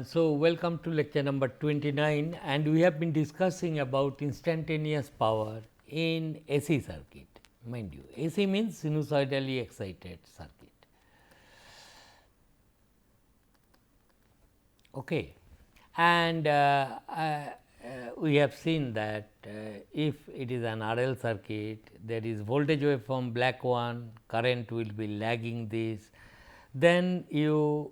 So, welcome to lecture number 29, and we have been discussing about instantaneous power in AC circuit. Mind you, AC means sinusoidally excited circuit. Okay. And we have seen that if it is an RL circuit, there is voltage waveform black one, current will be lagging this, then you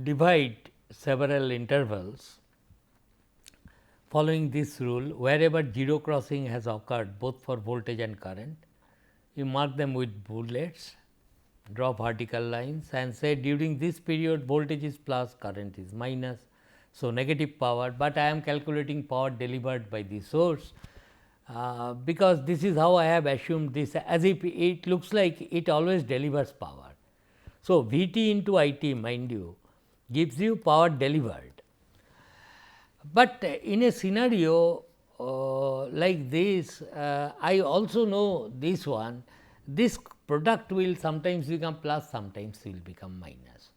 divide several intervals following this rule. Wherever zero crossing has occurred both for voltage and current, you mark them with bullets, draw vertical lines and say during this period voltage is plus, current is minus. So, negative power, but I am calculating power delivered by the source, because this is how I have assumed this, as if it looks like it always delivers power. So, V t into I t, mind you, gives you power delivered, but in a scenario like this, I also know this one, this product will sometimes become plus, sometimes will become minus.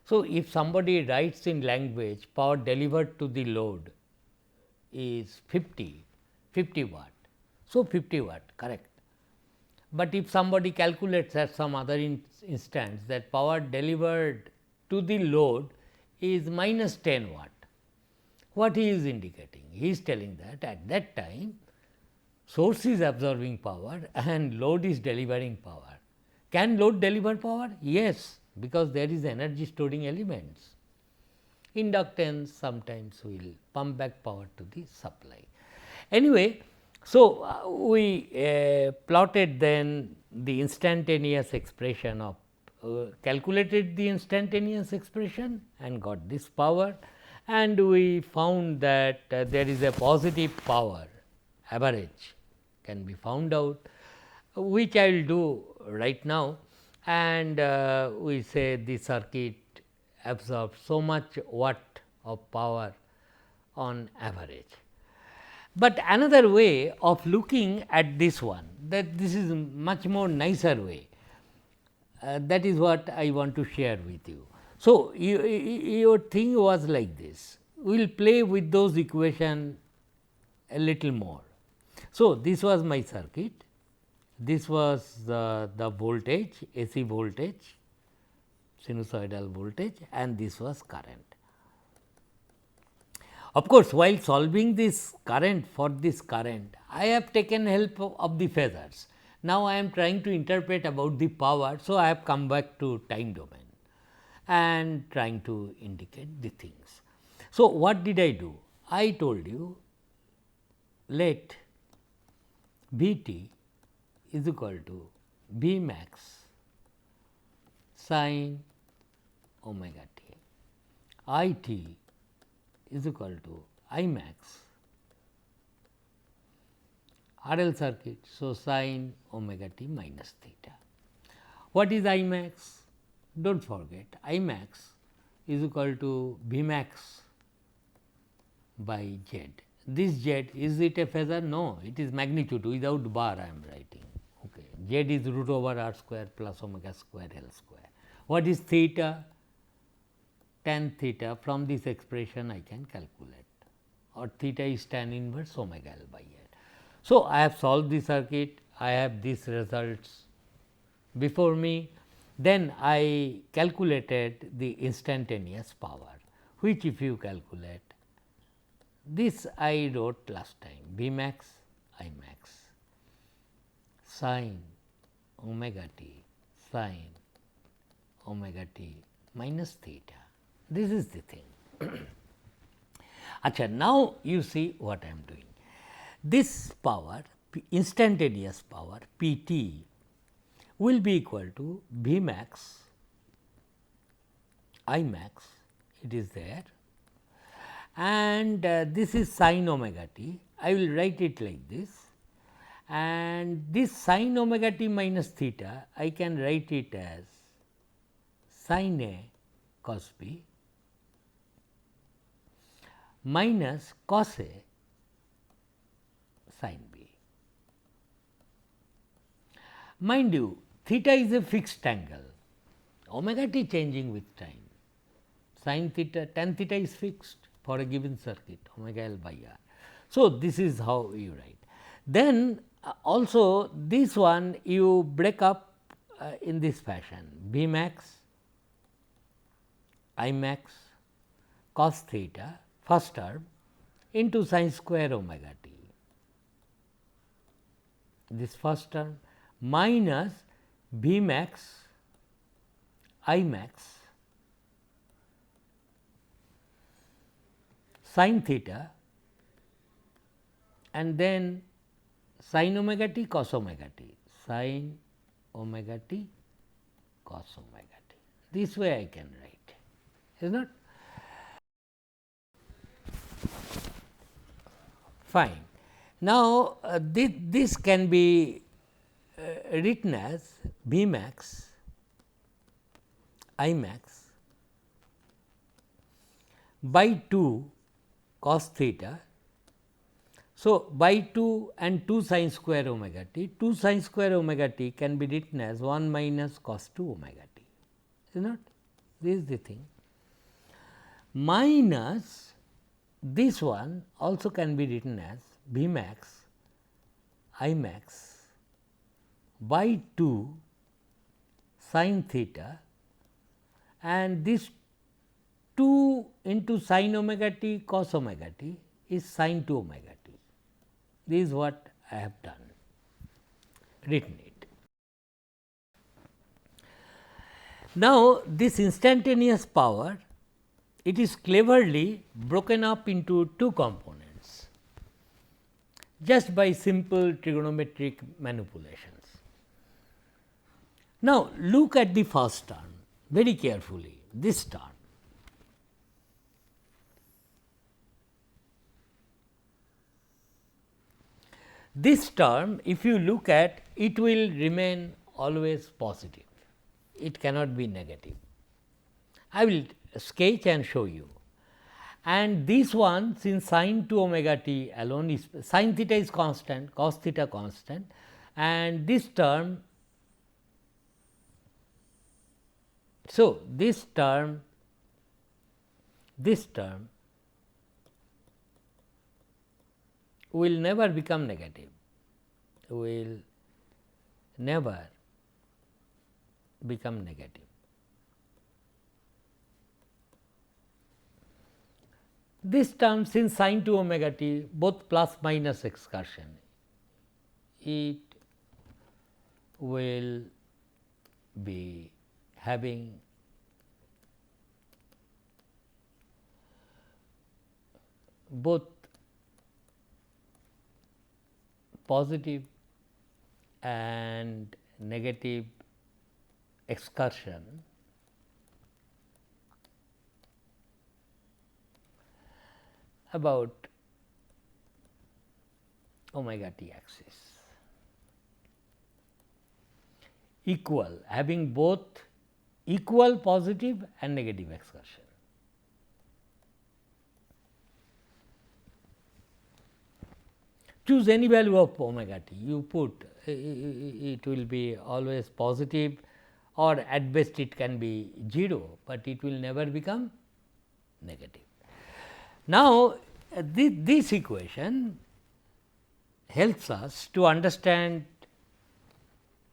So, if somebody writes in language power delivered to the load is 50 watt, so 50 watt, correct. But if somebody calculates at some other instance that power delivered to the load is minus 10 watt, what he is indicating? He is telling that at that time source is absorbing power and load is delivering power. Can load deliver power? Yes, because there is energy storing elements. Inductance sometimes will pump back power to the supply. Anyway, so we plotted then the instantaneous expression of calculated the instantaneous expression and got this power, and we found that there is a positive power average can be found out, which I will do right now, and we say the circuit absorbs so much watt of power on average. But another way of looking at this one, that this is much more nicer way, that is what I want to share with you. So, your thing was like this, we will play with those equation a little more. So, this was my circuit, this was the voltage, AC voltage, sinusoidal voltage, and this was current. Of course, while solving this current for this current, I have taken help of the phasors. Now, I am trying to interpret about the power. So, I have come back to time domain and trying to indicate the things. So, what did I do? I told you let V t is equal to V max sin omega t, I t is equal to I max RL circuit. So, sin omega t minus theta. What is I max? Do not forget, I max is equal to V max by Z. This Z, is it a phasor? No, it is magnitude without bar I am writing. Okay. Z is root over r square plus omega square L square. What is theta? Tan theta, from this expression I can calculate, or theta is tan inverse omega L by L. So, I have solved the circuit, I have these results before me, then I calculated the instantaneous power, which if you calculate, this I wrote last time, V max I max sin omega t sin omega t minus theta. This is the thing. Achha, now you see what I am doing. This power, instantaneous power P t will be equal to V max I max, it is there, and this is sin omega t. I will write it like this, and this sin omega t minus theta I can write it as sin A cos B minus cos A sin B. Mind you, theta is a fixed angle, omega t changing with time. sin theta, tan theta is fixed for a given circuit omega L by R. So, this is how you write. Then also this one you break up in this fashion, V max, I max cos theta first term into sin square omega t, this first term minus V max I max sin theta and then sin omega t cos omega t, sin omega t cos omega t. This way I can write, is not? Fine. Now, this can be written as V max I max by 2 cos theta. So, by 2 and 2 sin square omega t, 2 sin square omega t can be written as 1 minus cos 2 omega t, is not? This is the thing, minus this one also can be written as V max I max by 2 sin theta and this 2 into sin omega t cos omega t is sin 2 omega t. This is what I have done, written it. Now, this instantaneous power, it is cleverly broken up into two components just by simple trigonometric manipulations. Now, look at the first term very carefully, this term. This term, if you look at, it will remain always positive, it cannot be negative. I will sketch and show you. And this one, since sin 2 omega t alone is, sin theta is constant, cos theta constant, and this term, so this term will never become negative, will never become negative. This term, since sin 2 omega t both plus minus excursion, it will be having both positive and negative excursion about omega t axis, equal, having both equal positive and negative excursion. Choose any value of omega t, you put, it will be always positive, or at best it can be 0, but it will never become negative. Now, this equation helps us to understand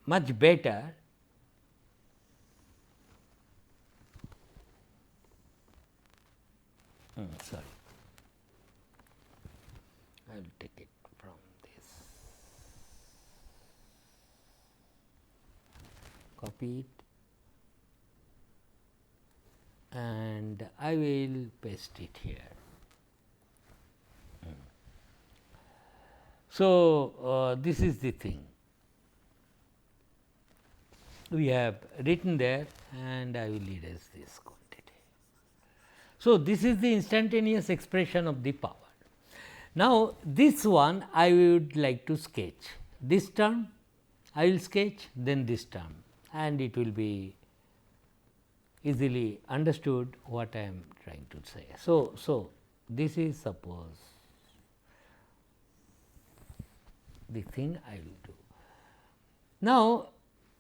much better sorry, I will take it from this, copy it and I will paste it here. So, this is the thing we have written there, and I will erase this quantity. So, this is the instantaneous expression of the power. Now, this one I would like to sketch, this term I will sketch, then this term, and it will be easily understood what I am trying to say. So, this is suppose the thing I will do. Now,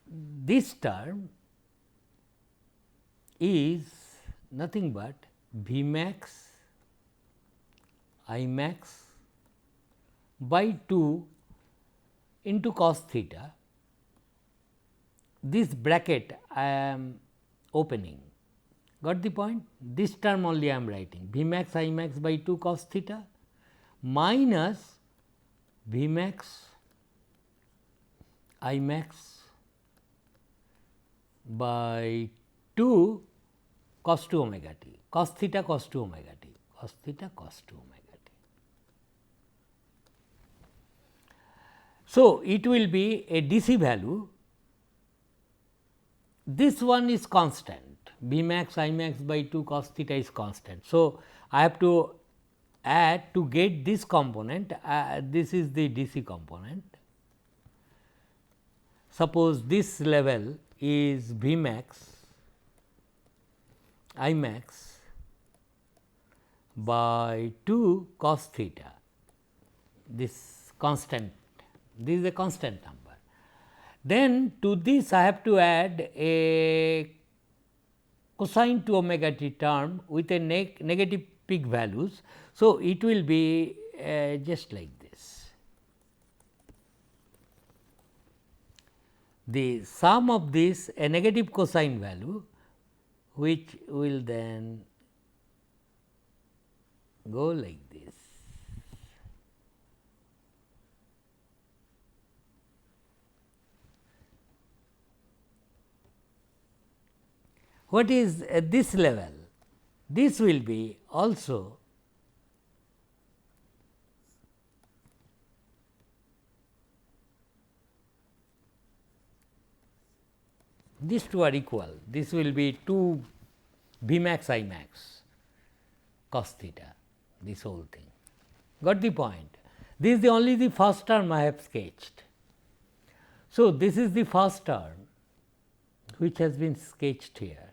this term is nothing but V max I max by 2 into cos theta. This bracket I am opening, got the point? This term only I am writing, V max I max by 2 cos theta minus V max I max by 2 cos 2 omega t, cos theta cos 2 omega t, cos theta cos 2 omega t. So, it will be a DC value, this one is constant, V max I max by 2 cos theta is constant. So, I have to add to get this component, this is the DC component. Suppose this level is V max I max by 2 cos theta, this constant, this is a constant number. Then to this I have to add a cosine 2 omega t term with a negative peak values. So, it will be just like this. The sum of this a negative cosine value, which will then go like this. What is this level? This will be also these two are equal, this will be 2 V max I max cos theta, this whole thing, got the point. This is only the first term I have sketched. So, this is the first term which has been sketched here,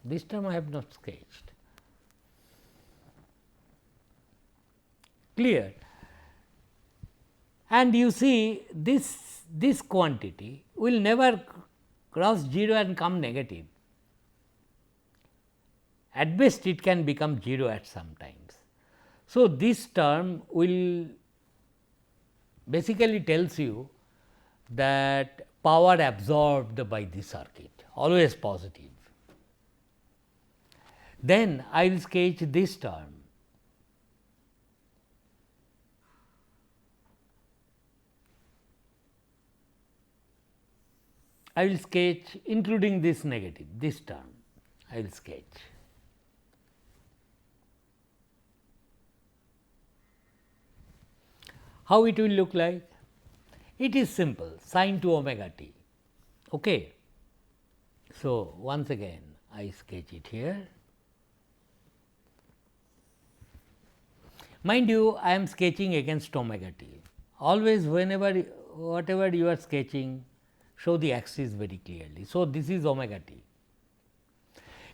this term I have not sketched, clear. And you see this quantity will never cross 0 and come negative, at best it can become 0 at some times. So, this term will basically tells you that power absorbed by the circuit always positive. Then I will sketch this term. I will sketch including this negative, this term I will sketch. How it will look like? It is simple, sin 2 omega t. Okay. So, once again I sketch it here. Mind you, I am sketching against omega t. Always whenever whatever you are sketching, show the axis very clearly. So, this is omega t.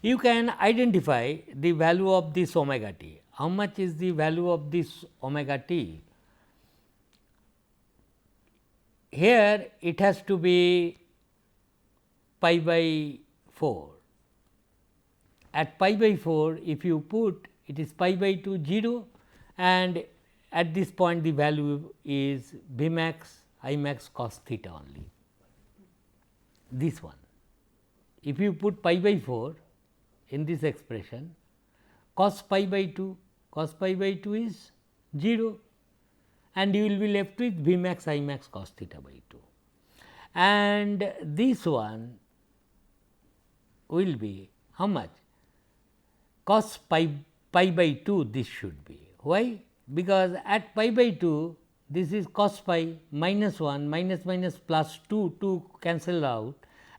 You can identify the value of this omega t. How much is the value of this omega t? Here it has to be pi by 4. At pi by 4, if you put it is pi by 2 0, and at this point the value is V max I max cos theta only, this one. If you put pi by 4 in this expression, cos pi by 2 is 0, and you will be left with V max I max cos theta by 2, and this one will be how much? Cos pi by 2 this should be. Why? Because at pi by 2 this is cos pi minus 1 minus plus 2 cancel out,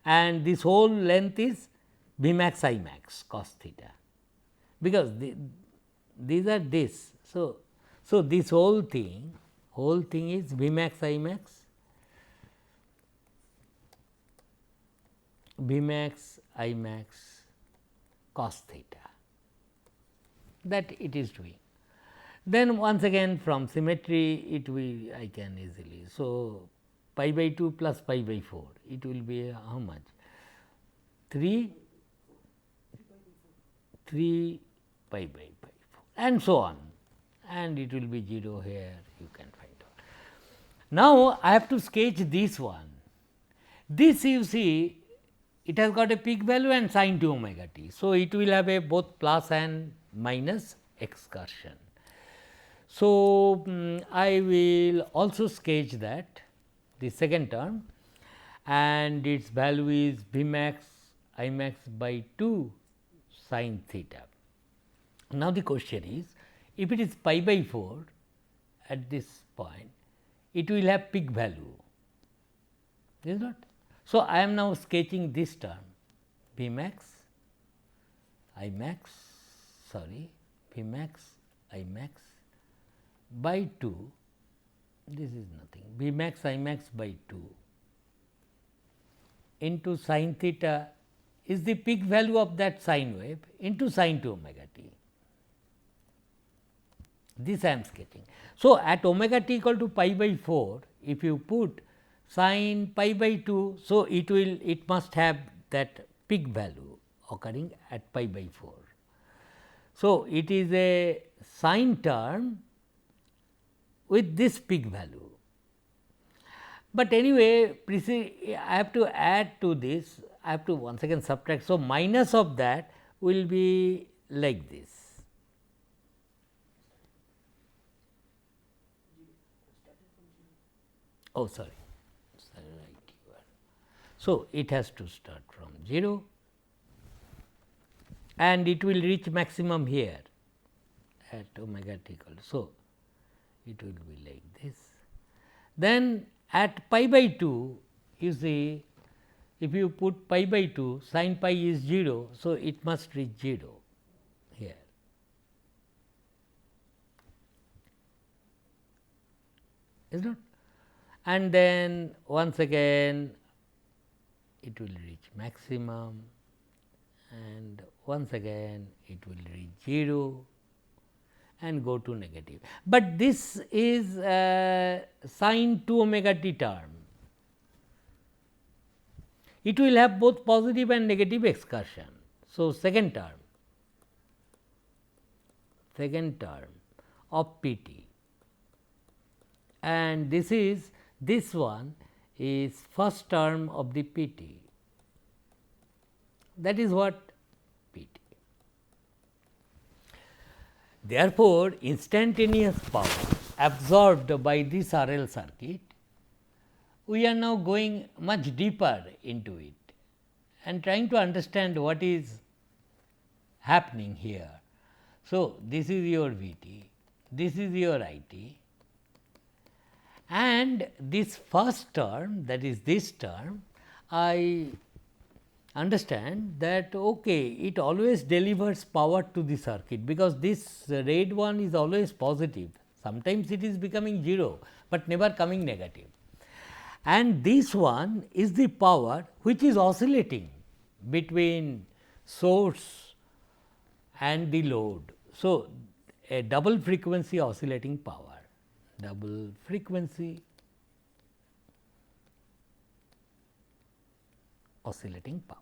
and this whole length is V max I max cos theta, because these are this. So, this whole thing is V max I max cos theta, that it is doing. Then once again from symmetry it will I can easily. So, pi by 2 plus pi by 4, it will be how much? 3 pi by 4 and so on, and it will be 0 here, you can find out. Now, I have to sketch this one. This you see, it has got a peak value and sin 2 omega t. So, it will have a both plus and minus excursion. So, I will also sketch that the second term, and its value is V max I max by 2 sin theta. Now, the question is, if it is pi by 4 at this point, it will have peak value, is not. So, I am now sketching this term V max I max V max I max by 2, this is nothing, V max I max by 2 into sin theta is the peak value of that sine wave into sin 2 omega t. This I am sketching. So, at omega t equal to pi by 4, if you put sin pi by 2, so it must have that peak value occurring at pi by 4. So, it is a sine term with this peak value. But anyway, I have to add to this, I have to once again subtract. So, minus of that will be like this. Oh, sorry. So, it has to start from 0 and it will reach maximum here at omega t equal. So, it will be like this. Then at pi by 2, you see, if you put pi by 2, sin pi is 0. So, it must reach 0 here. Is not? And then once again it will reach maximum, and once again it will reach 0 and go to negative. But this is sin 2 omega t term. It will have both positive and negative excursion. So, second term of P t, and this one is first term of the P t, that is what P t. Therefore, instantaneous power absorbed by this R L circuit, we are now going much deeper into it and trying to understand what is happening here. So, this is your V t, this is your I t, and this first term, that is this term, I understand that it always delivers power to the circuit, because this red one is always positive, sometimes it is becoming 0, but never coming negative, and this one is the power which is oscillating between source and the load. So, a double frequency oscillating power, double frequency oscillating power.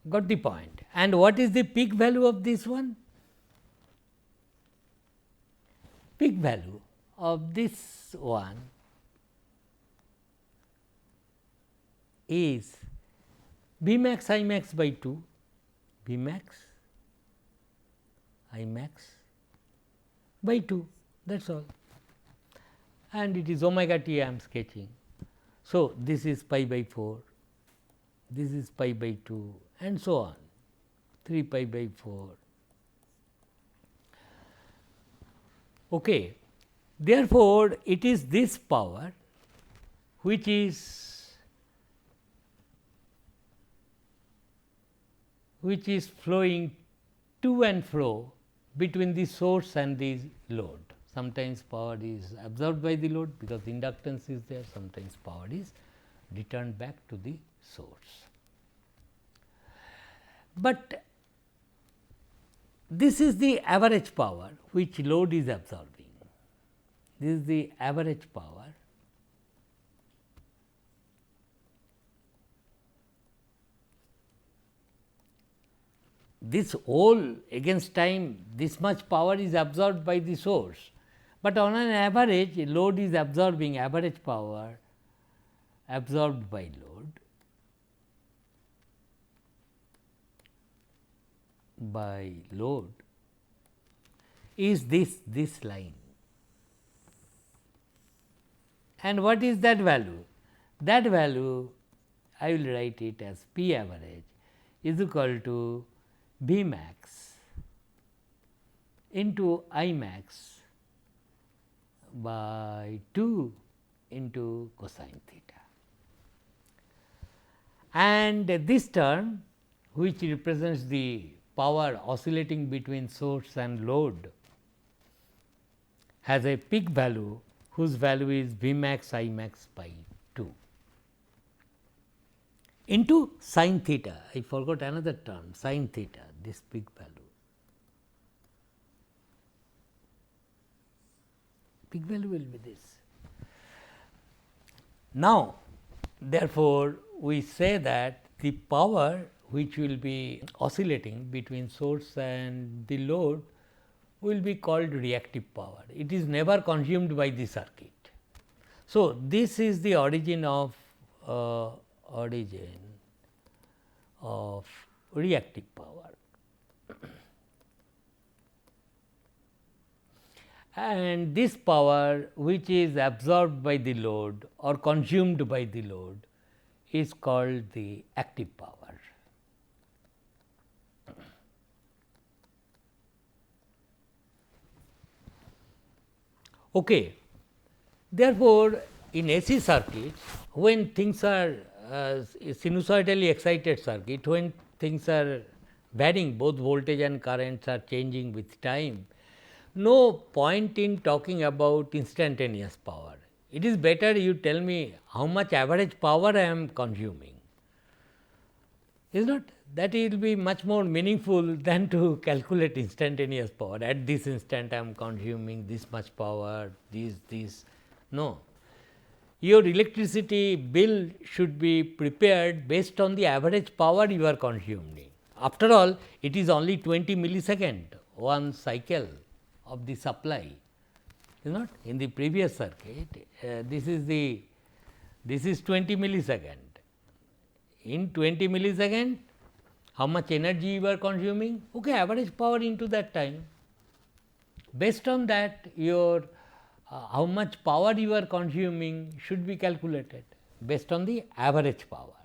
Got the point. And what is the peak value of this one? Peak value of this one is V max I max by 2, V max I max by 2, that is all, and it is omega t I am sketching. So, this is pi by 4, this is pi by 2 and so on, 3 pi by 4. Okay. Therefore, it is this power which is flowing to and fro between the source and the load. Sometimes power is absorbed by the load because inductance is there, sometimes power is returned back to the source. But this is the average power which load is absorbing. This is the average power this whole against time, this much power is absorbed by the source, but on an average load is absorbing average power absorbed by load is this line. And what is that value? That value I will write it as P average is equal to V max into I max by 2 into cosine theta. And this term which represents the power oscillating between source and load has a peak value whose value is V max I max by 2 into sin theta. I forgot another term, sin theta, this peak value. Peak value will be this. Now, therefore, we say that the power which will be oscillating between source and the load will be called reactive power. It is never consumed by the circuit. So, this is the origin of reactive power. And this power which is absorbed by the load or consumed by the load is called the active power. Okay. Therefore, in AC circuits, when things are sinusoidally excited circuit, when things are varying, both voltage and currents are changing with time, no point in talking about instantaneous power. It is better you tell me how much average power I am consuming, is not? That will be much more meaningful than to calculate instantaneous power. At this instant I am consuming this much power, this. No. Your electricity bill should be prepared based on the average power you are consuming. After all, it is only 20 millisecond one cycle of the supply, is not? In the previous circuit, this is 20 millisecond. In 20 millisecond, how much energy you are consuming? Okay, average power into that time. Based on that, your how much power you are consuming should be calculated based on the average power.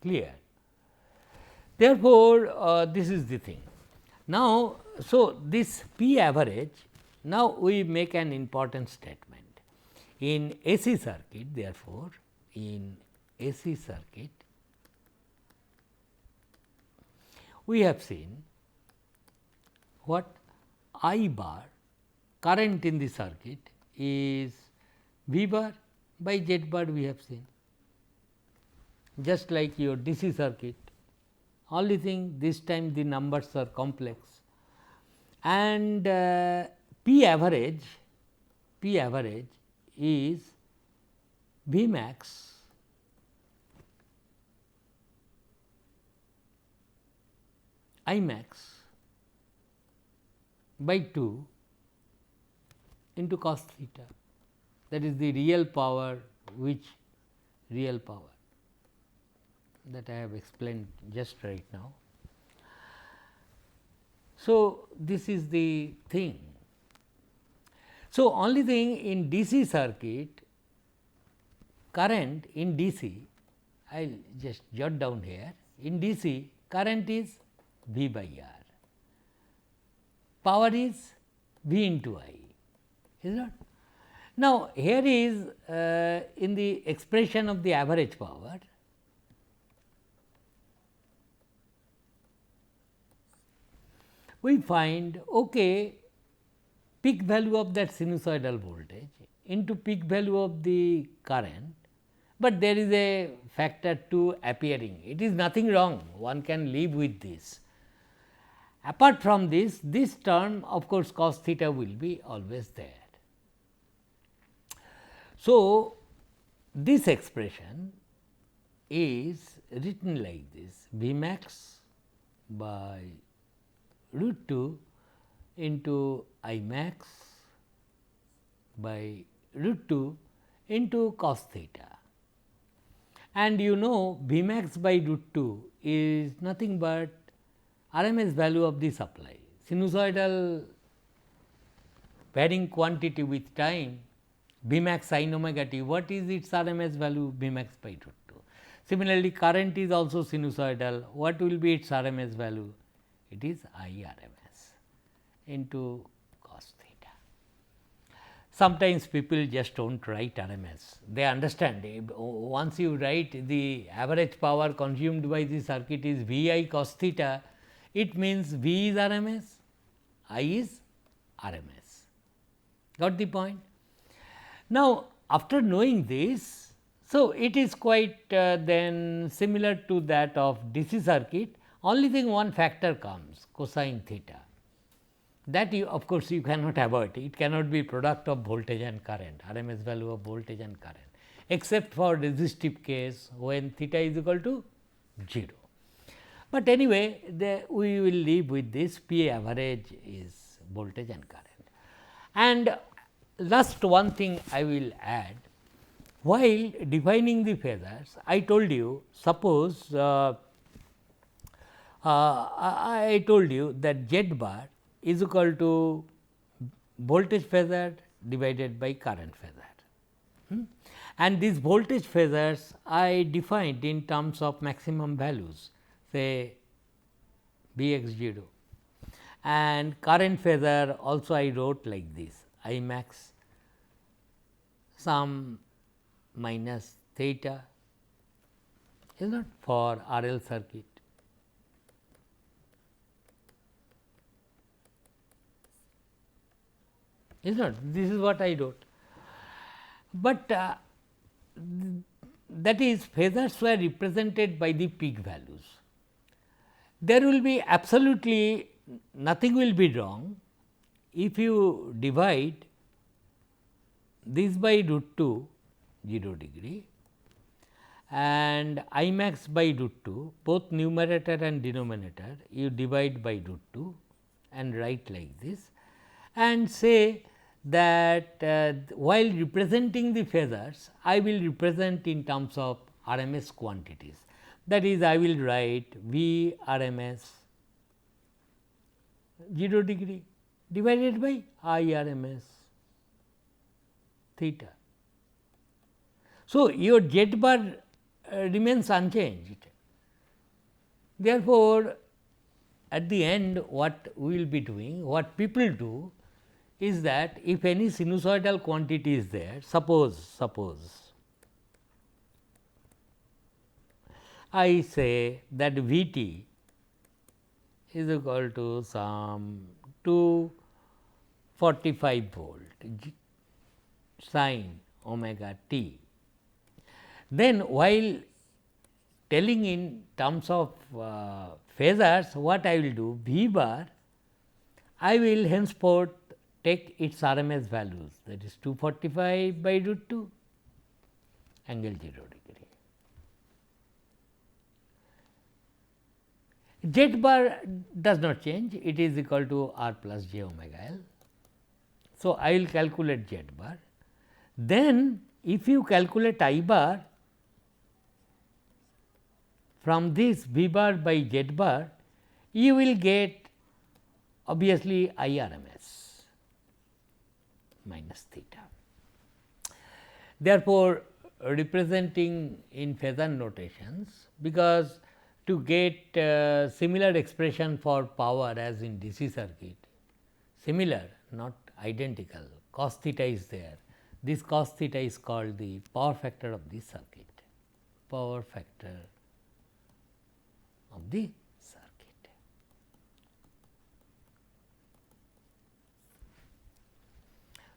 Clear? Therefore, this is the thing. Now, so this P average, now we make an important statement. In AC circuit, therefore, in AC circuit, we have seen what I bar current in the circuit is V bar by Z bar, we have seen, just like your DC circuit. Only thing, this time the numbers are complex, and P average is V max I max by 2 into cos theta, that is the real power, which real power that I have explained just right now. So, this is the thing. So, only thing in DC circuit, current in DC, I will just jot down here, in DC current is V by R, power is V into I, is not? Now, here is in the expression of the average power, we find peak value of that sinusoidal voltage into peak value of the current, but there is a factor 2 appearing. It is nothing wrong, one can live with this. Apart from this, this term of course, cos theta will be always there. So, this expression is written like this: V max by root 2 into I max by root 2 into cos theta. And you know V max by root 2 is nothing but RMS value of the supply. Sinusoidal varying quantity with time, V max sin omega t, what is its RMS value? V max by root 2. Similarly, current is also sinusoidal, what will be its RMS value? It is I RMS into cos theta. Sometimes people just do not write RMS, they understand once you write the average power consumed by the circuit is V I cos theta, it means V is RMS, I is RMS. Got the point? Now, after knowing this, so it is quite then similar to that of DC circuit, only thing one factor comes, cosine theta, that you of course, you cannot avoid, it cannot be product of voltage and current, RMS value of voltage and current, except for resistive case when theta is equal to 0. But anyway, we will live with this P average is voltage and current. And last one thing I will add, while defining the phasors, I told you, suppose I told you that Z bar is equal to voltage phasor divided by current phasor. And these voltage phasors I defined in terms of maximum values, say V x 0, and current phasor also I wrote like this, I max some minus theta, is not, for RL circuit. Is not, this is what I wrote, but that is phasors were represented by the peak values. There will be absolutely nothing will be wrong if you divide this by root 2 0 degree and I max by root 2, both numerator and denominator you divide by root 2 and write like this, and say that while representing the phasors, I will represent in terms of RMS quantities. That is, I will write V RMS 0 degree divided by I RMS theta. So, your Z bar remains unchanged. Therefore, at the end what we will be doing, what people do is that if any sinusoidal quantity is there, suppose I say that V t is equal to some 245 volt sin omega t. Then while telling in terms of phasors, what I will do, V bar I will henceforth take its RMS values, that is 245 by root 2 angle 0 degree. Z bar does not change, it is equal to R plus j omega L. So, I will calculate Z bar. Then if you calculate I bar from this V bar by Z bar, you will get obviously I RMS minus theta. Therefore, representing in phasor notations, because to get similar expression for power as in DC circuit, similar not identical, cos theta is there. This cos theta is called the power factor of the circuit, power factor of the circuit.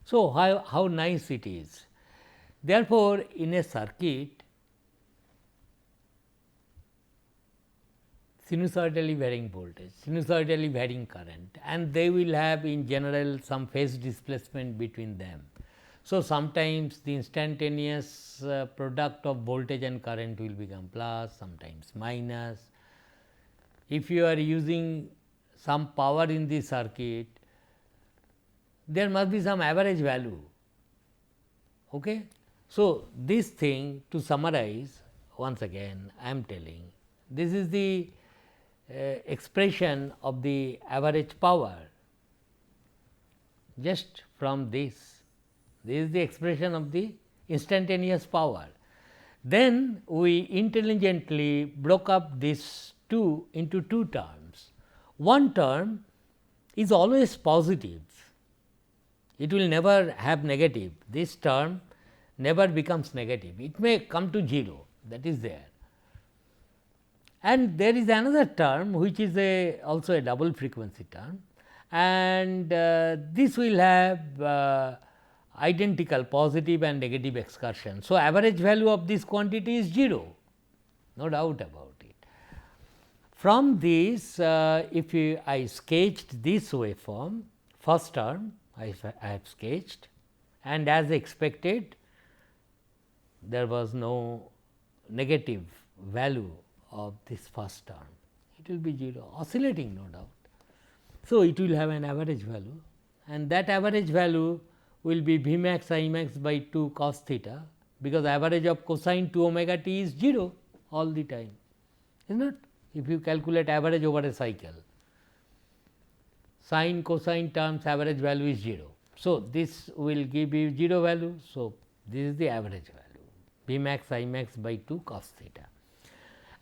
So, how nice it is. Therefore, in a circuit, sinusoidally varying voltage, sinusoidally varying current, and they will have in general some phase displacement between them. So, sometimes the instantaneous product of voltage and current will become plus, sometimes minus. If you are using some power in the circuit, there must be some average value. Okay? So, this thing, to summarize, once again I am telling, this is the expression of the average power just from this. This is the expression of the instantaneous power. Then we intelligently broke up this two into two terms. One term is always positive, it will never have negative. This term never becomes negative, it may come to 0, that is there. And there is another term which is also a double frequency term, and this will have identical positive and negative excursion. So, average value of this quantity is 0, no doubt about it. From this, if I sketched this waveform, first term I have sketched, and as expected there was no negative value of this first term, it will be 0, oscillating no doubt. So, it will have an average value, and that average value will be V max I max by 2 cos theta, because average of cosine 2 omega t is 0 all the time, is not. If you calculate average over a cycle, sine cosine terms average value is 0. So, this will give you 0 value. So, this is the average value V max I max by 2 cos theta.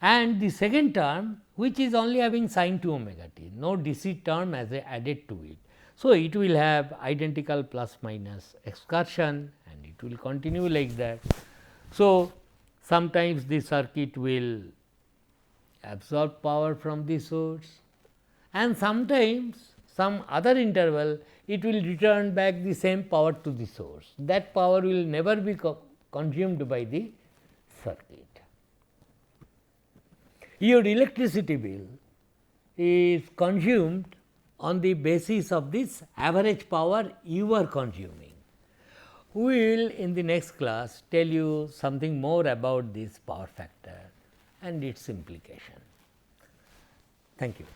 And the second term, which is only having sine 2 omega t, no DC term as added to it. So, it will have identical plus minus excursion, and it will continue like that. So, sometimes the circuit will absorb power from the source, and sometimes some other interval it will return back the same power to the source. That power will never be consumed by the circuit. Your electricity bill is consumed on the basis of this average power you are consuming. We will in the next class tell you something more about this power factor and its implication. Thank you.